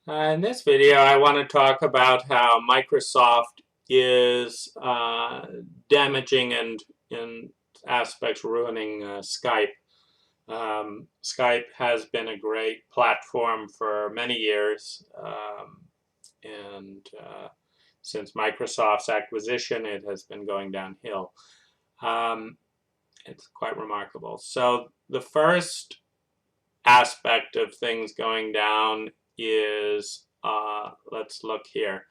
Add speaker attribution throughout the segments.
Speaker 1: In this video, I want to talk about how Microsoft is damaging and, in aspects, ruining Skype. Skype has been a great platform for many years, and since Microsoft's acquisition, it has been going downhill. It's quite remarkable. So the first aspect of things going down is, let's look here.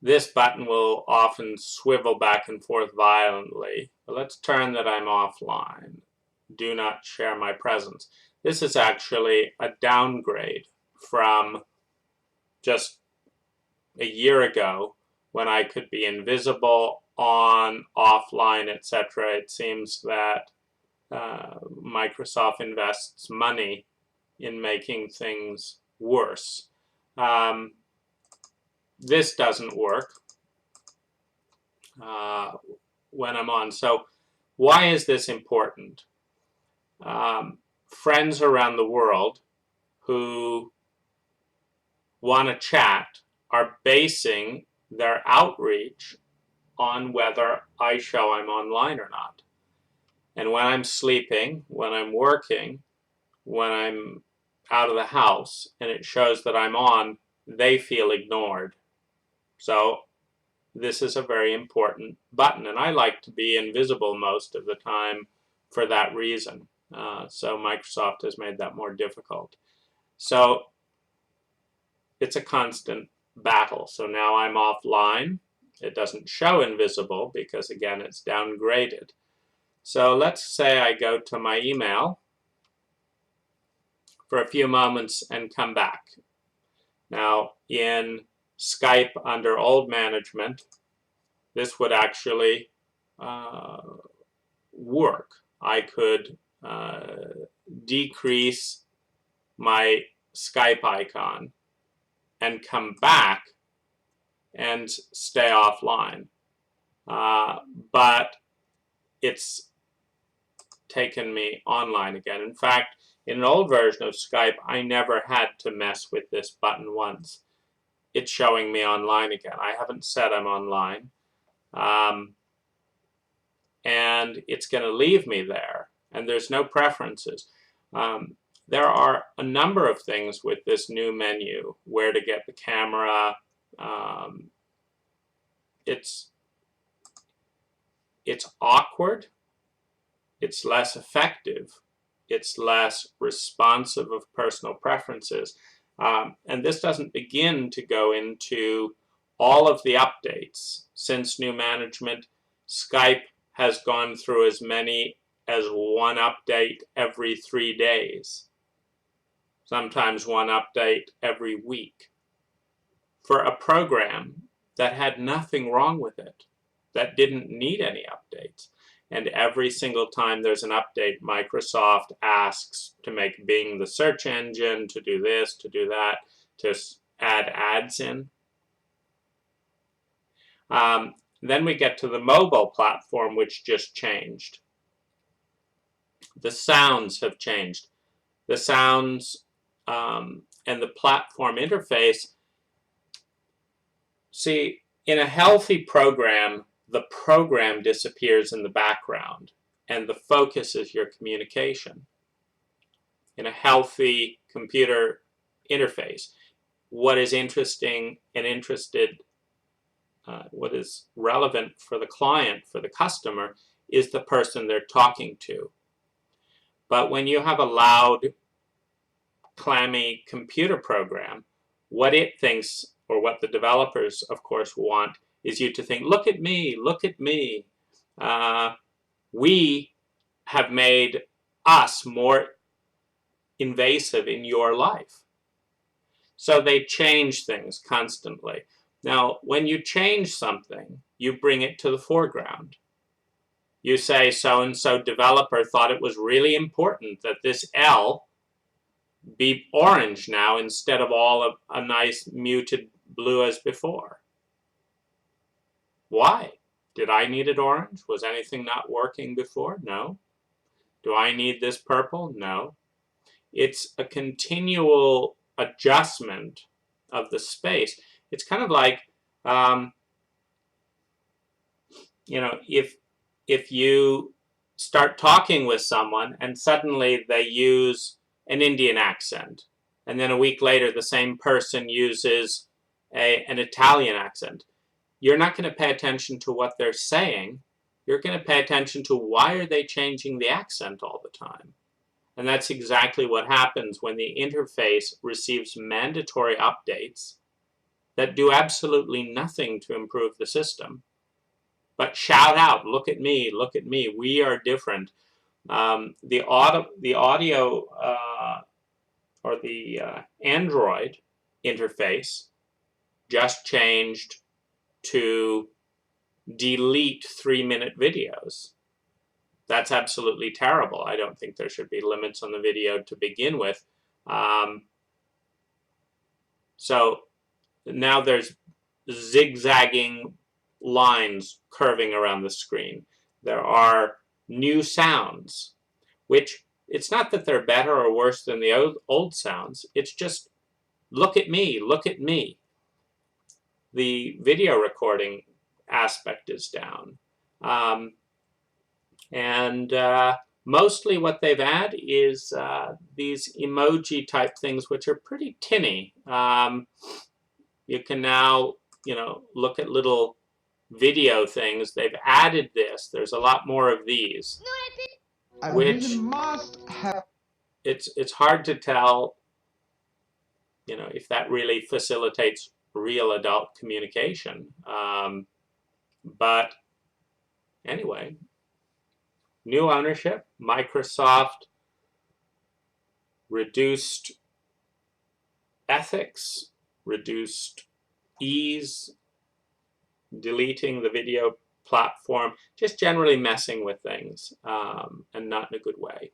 Speaker 1: This button will often swivel back and forth violently. But let's turn that I'm offline. Do not share my presence. This is actually a downgrade from just a year ago when I could be invisible, on, offline, etc. It seems that Microsoft invests money in making things worse. This doesn't work when I'm on. So why is this important? Friends around the world who want to chat are basing their outreach on whether I show I'm online or not. And when I'm sleeping, when I'm working, when I'm out of the house and it shows that I'm on, they feel ignored. So this is a very important button, and I like to be invisible most of the time for that reason. So Microsoft has made that more difficult. So it's a constant battle. So now I'm offline. It doesn't show invisible because, again, it's downgraded. So let's say I go to my email for a few moments and come back. Now, in Skype under old management, this would actually work. I could decrease my Skype icon and come back and stay offline. But it's taken me online again. In fact, in an old version of Skype, I never had to mess with this button once. It's showing me online again. I haven't said I'm online. And it's going to leave me there. And there's no preferences. There are a number of things with this new menu, where to get the camera. It's awkward. It's less effective. It's less responsive of personal preferences. And this doesn't begin to go into all of the updates. Since new management, Skype has gone through as many as one update every 3 days. Sometimes one update every week. For a program that had nothing wrong with it, that didn't need any updates. And every single time there's an update, Microsoft asks to make Bing the search engine, to do this, to do that, to add ads in. Then we get to the mobile platform, which just changed. The sounds have changed. The sounds and the platform interface. See, in a healthy program, the program disappears in the background, and the focus is your communication. In a healthy computer interface, what is interesting and what is relevant for the client, for the customer, is the person they're talking to. But when you have a loud, clammy computer program, what it thinks, or what the developers, of course, want, is you to think, look at me, look at me. We have made us more invasive in your life. So they change things constantly. Now, when you change something, you bring it to the foreground. You say, so-and-so developer thought it was really important that this L be orange now instead of all of a nice muted blue as before. Why? Did I need it orange? Was anything not working before? No. Do I need this purple? No. It's a continual adjustment of the space. It's kind of like, you know, if you start talking with someone and suddenly they use an Indian accent, and then a week later the same person uses an Italian accent, you're not going to pay attention to what they're saying. You're going to pay attention to why are they changing the accent all the time. And that's exactly what happens when the interface receives mandatory updates that do absolutely nothing to improve the system, but shout out, look at me, we are different. The audio or the Android interface just changed to delete 3-minute videos. That's absolutely terrible. I don't think there should be limits on the video to begin with. So now there's zigzagging lines curving around the screen. There are new sounds, which it's not that they're better or worse than the old sounds. It's just, look at me, look at me. The video recording aspect is down. Mostly what they've had is these emoji type things, which are pretty tinny. You can now, you know, look at little video things. They've added this. There's a lot more of these, which
Speaker 2: really must have.
Speaker 1: It's hard to tell, you know, if that really facilitates real adult communication. But anyway, new ownership, Microsoft reduced ethics, reduced ease, deleting the video platform, just generally messing with things, and not in a good way.